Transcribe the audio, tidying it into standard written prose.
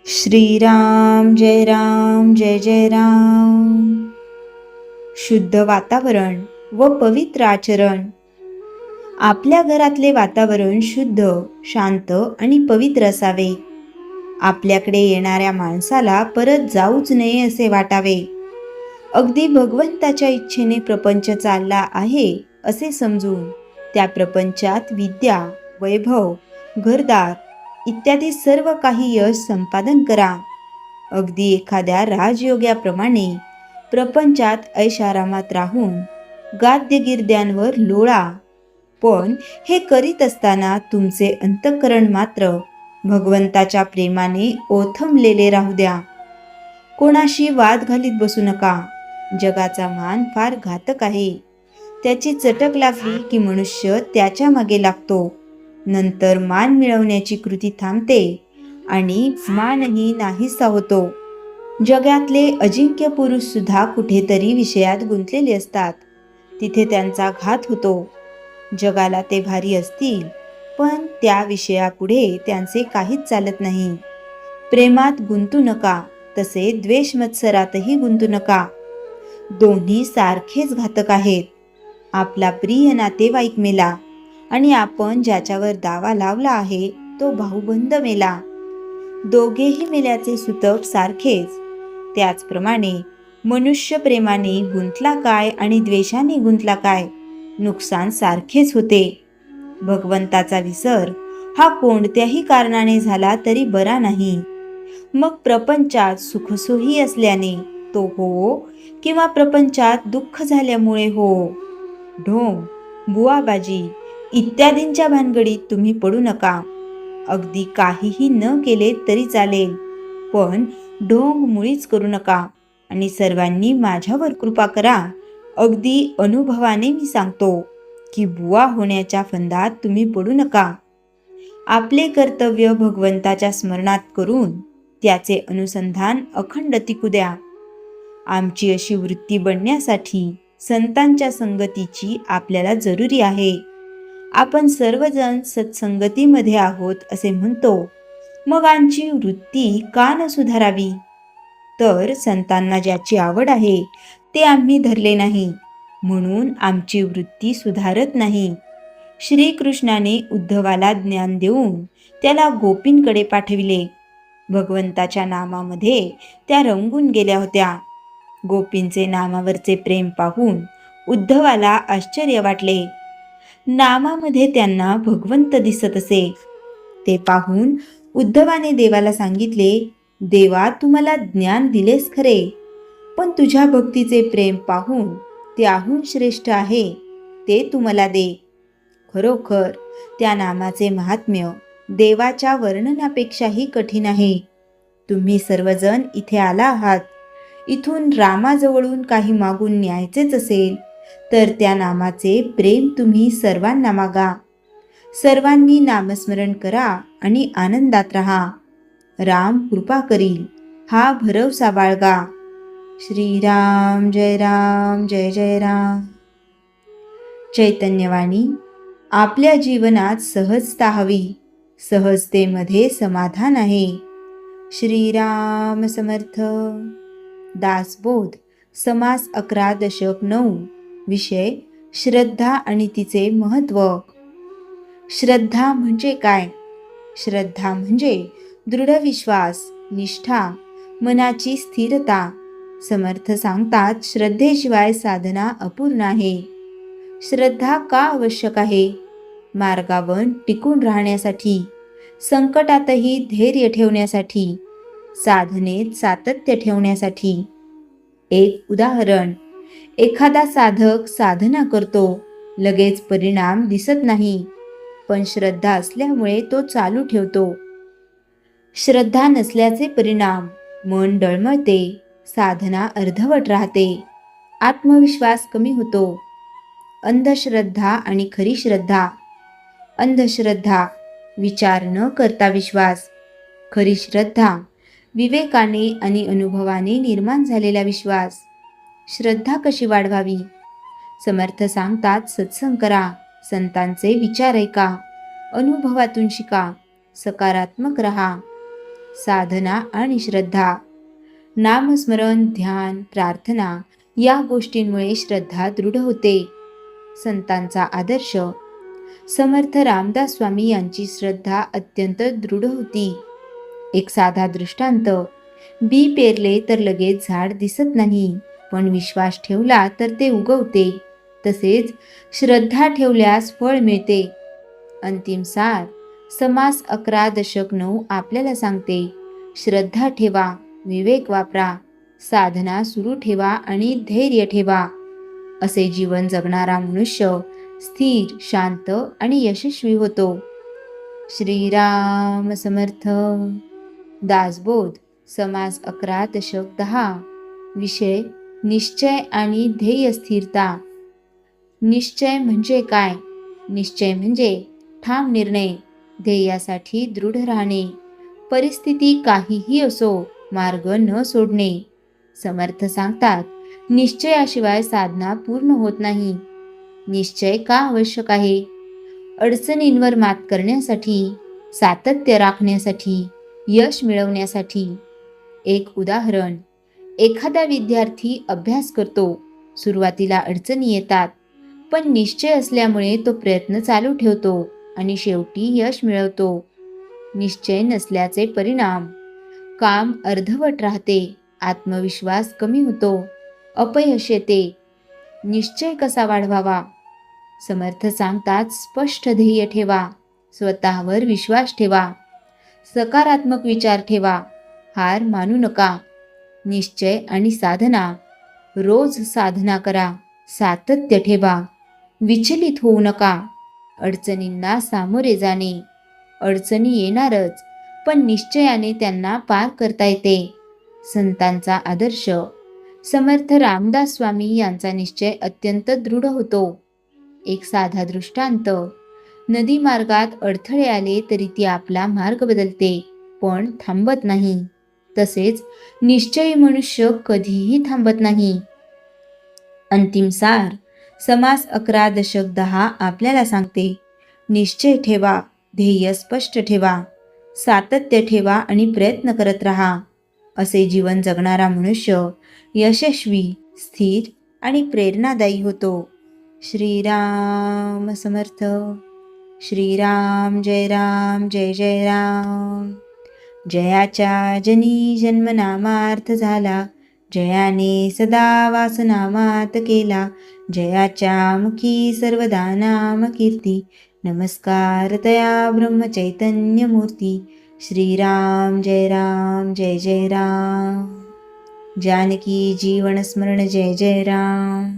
श्रीराम जय जय राम. शुद्ध वातावरण व पवित्र आचरण. आपल्या घरातले वातावरण शुद्ध, शांत आणि पवित्र असावे. आपल्याकडे येणाऱ्या माणसाला परत जाऊच नये असे वाटावे. अगदी भगवंताच्या इच्छेने प्रपंच चालला आहे असे समजून त्या प्रपंचात विद्या, वैभव, घरदार इत्यादी सर्व काही यश संपादन करा. अगदी एखाद्या राजयोग्याप्रमाणे प्रपंचात ऐशारामात राहून गाद्यगिर्द्यांवर लोळा. पण हे करीत असताना तुमचे अंतःकरण मात्र भगवंताच्या प्रेमाने ओथंबलेले राहू द्या. कोणाशी वाद घालीत बसू नका. जगाचा मान फार घातक आहे. त्याची चटक लागली की मनुष्य त्याच्या मागे लागतो. नंतर मान मिळवण्याची कृती थांबते आणि मानही नाहीसा होतो. जगातले अजिंक्य पुरुष सुद्धा कुठेतरी विषयात गुंतलेले असतात. तिथे त्यांचा घात होतो. जगाला ते भारी असतील, पण त्या विषयापुढे त्यांचे काहीच चालत नाही. प्रेमात गुंतू नका, तसे द्वेष मत्सरातही गुंतू नका. दोन्ही सारखेच घातक आहेत. आपला प्रिय नातेवाईक मेला आणि आपण ज्याच्यावर दावा लावला आहे तो भाऊबंद मेला. दोघेही मेल्याचे सूतक सारखेच. त्याचप्रमाणे मनुष्य प्रेमाने गुंतला काय आणि द्वेषाने गुंतला काय, नुकसान सारखेच होते. भगवंताचा विसर हा कोणत्याही कारणाने झाला तरी बरा नाही. मग प्रपंचात सुखसोयी असल्याने तो हो, किंवा प्रपंचात दुःख झाल्यामुळे हो. ढोंग, बुवाबाजी इत्यादींच्या भानगडीत तुम्ही पडू नका. अगदी काहीही न केले तरी चालेल, पण ढोंग मुळीच करू नका. आणि सर्वांनी माझ्यावर कृपा करा. अगदी अनुभवाने मी सांगतो की बुवा होण्याच्या फंदात तुम्ही पडू नका. आपले कर्तव्य भगवंताच्या स्मरणात करून त्याचे अनुसंधान अखंड टिकू द्या. आमची अशी वृत्ती बनण्यासाठी संतांच्या संगतीची आपल्याला जरुरी आहे. आपण सर्वजण सत्संगतीमध्ये आहोत असे म्हणतो, मग आमची वृत्ती का न सुधारावी? तर संतांना ज्याची आवड आहे ते आम्ही धरले नाही, म्हणून आमची वृत्ती सुधारत नाही. श्रीकृष्णाने उद्धवाला ज्ञान देऊन त्याला गोपींकडे पाठविले. भगवंताच्या नामामध्ये त्या रंगून गेल्या होत्या. गोपींचे नामावरचे प्रेम पाहून उद्धवाला आश्चर्य वाटले. नामामध्ये त्यांना भगवंत दिसत असे. ते पाहून उद्धवाने देवाला सांगितले, देवा, तू मला ज्ञान दिलेस खरे, पण तुझ्या भक्तीचे प्रेम पाहून त्याहून श्रेष्ठ आहे ते तू मला दे. खरोखर त्या नामाचे महात्म्य देवाच्या वर्णनापेक्षाही कठीण आहे. तुम्ही सर्वजण इथे आला आहात. इथून रामाजवळून काही मागून न्यायचेच असेल तर त्या नामाचे प्रेम तुम्ही सर्वांना मागा. सर्वांनी नामस्मरण करा आणि आनंदात राहा. राम कृपा करील हा भरवसा बाळगा. श्रीराम जय जय राम. चैतन्यवाणी. आपल्या जीवनात सहजता हवी. सहजतेमध्ये समाधान आहे. श्रीराम समर्थ. दासबोध समास 11 दशक 9. विषय श्रद्धा आणि तिचे महत्त्व. श्रद्धा म्हणजे काय? श्रद्धा म्हणजे दृढ विश्वास, निष्ठा, मनाची स्थिरता. समर्थ सांगतात, श्रद्धेशिवाय साधना अपूर्ण आहे. श्रद्धा का आवश्यक आहे? मार्गावर टिकून राहण्यासाठी, संकटातही धैर्य ठेवण्यासाठी, साधनेत सातत्य ठेवण्यासाठी. एक उदाहरण. एखादा साधक साधना करतो, लगेच परिणाम दिसत नाही, पण श्रद्धा असल्यामुळे तो चालू ठेवतो. श्रद्धा नसल्याचे परिणाम: मन डळमळते, साधना अर्धवट राहते, आत्मविश्वास कमी होतो. अंधश्रद्धा आणि खरी श्रद्धा. अंधश्रद्धा, विचार न करता विश्वास. खरी श्रद्धा, विवेकाने आणि अनुभवाने निर्माण झालेला विश्वास. श्रद्धा कशी वाढवावी? समर्थ सांगतात, सत्संग करा, संतांचे विचार ऐका, अनुभवातून शिका, सकारात्मक रहा. साधना आणि श्रद्धा. नामस्मरण, ध्यान, प्रार्थना या गोष्टींमुळे श्रद्धा दृढ होते. संतांचा आदर्श. समर्थ रामदास स्वामी यांची श्रद्धा अत्यंत दृढ होती. एक साधा दृष्टांत. बी पेरले तर लगेच झाड दिसत नाही, पण विश्वास ठेवला तर ते उगवते. तसेच श्रद्धा ठेवल्यास फळ मिळते. अंतिम सार. समास 11:9 आपल्याला सांगते, श्रद्धा ठेवा, विवेक वापरा, साधना सुरू ठेवा आणि धैर्य ठेवा. असे जीवन जगणारा मनुष्य स्थिर, शांत आणि यशस्वी होतो. श्रीराम समर्थ. दासबोध. समास 11:10. विषय निश्चय आणि ध्येय स्थिरता. निश्चय म्हणजे काय? निश्चय म्हणजे ठाम निर्णय, ध्येयासाठी दृढ राहणे, परिस्थिती काहीही असो मार्ग न सोडणे. समर्थ सांगतात, निश्चयाशिवाय साधना पूर्ण होत नाही. निश्चय का आवश्यक आहे? अडचणींवर मात करण्यासाठी, सातत्य राखण्यासाठी, यश मिळवण्यासाठी. एक उदाहरण. एखादा विद्यार्थी अभ्यास करतो. सुरुवातीला अडचणी येतात, पण निश्चय असल्यामुळे तो प्रयत्न चालू ठेवतो आणि शेवटी यश मिळवतो. निश्चय नसल्याचे परिणाम. काम अर्धवट राहते, आत्मविश्वास कमी होतो, अपयश येते. निश्चय कसा वाढवावा? समर्थ सांगतात, स्पष्ट ध्येय ठेवा, स्वतःवर विश्वास ठेवा, सकारात्मक विचार ठेवा, हार मानू नका. निश्चय आणि साधना. रोज साधना करा, सातत्य ठेवा, विचलित होऊ नका. अडचणींना सामोरे जाणे. अडचणी येणारच, पण निश्चयाने त्यांना पार करता येते. संतांचा आदर्श. समर्थ रामदास स्वामी यांचा निश्चय अत्यंत दृढ होतो. एक साधा दृष्टांत. नदी मार्गात अडथळे आले तरी ती आपला मार्ग बदलते, पण थांबत नाही. तसेच निश्चयी मनुष्य कधीही थांबत नाही. अंतिम सार. समास 11:10 आपल्याला सांगते, निश्चय ठेवा, ध्येय स्पष्ट ठेवा, सातत्य ठेवा आणि प्रयत्न करत राहा. असे जीवन जगणारा मनुष्य यशस्वी, स्थिर आणि प्रेरणादायी होतो. श्रीराम समर्थ. श्रीराम जय राम जय जय राम. जयाच्या जनी जन्मनामार्थ झाला, जयाने सदा वासनामात केला. जयाच्या मुखी सर्वदा नाम कीर्ती, नमस्कार तया ब्रह्मचैतन्य मूर्ती. श्रीराम जय राम जय जय राम. जानकी जीवन स्मरण जय जय राम.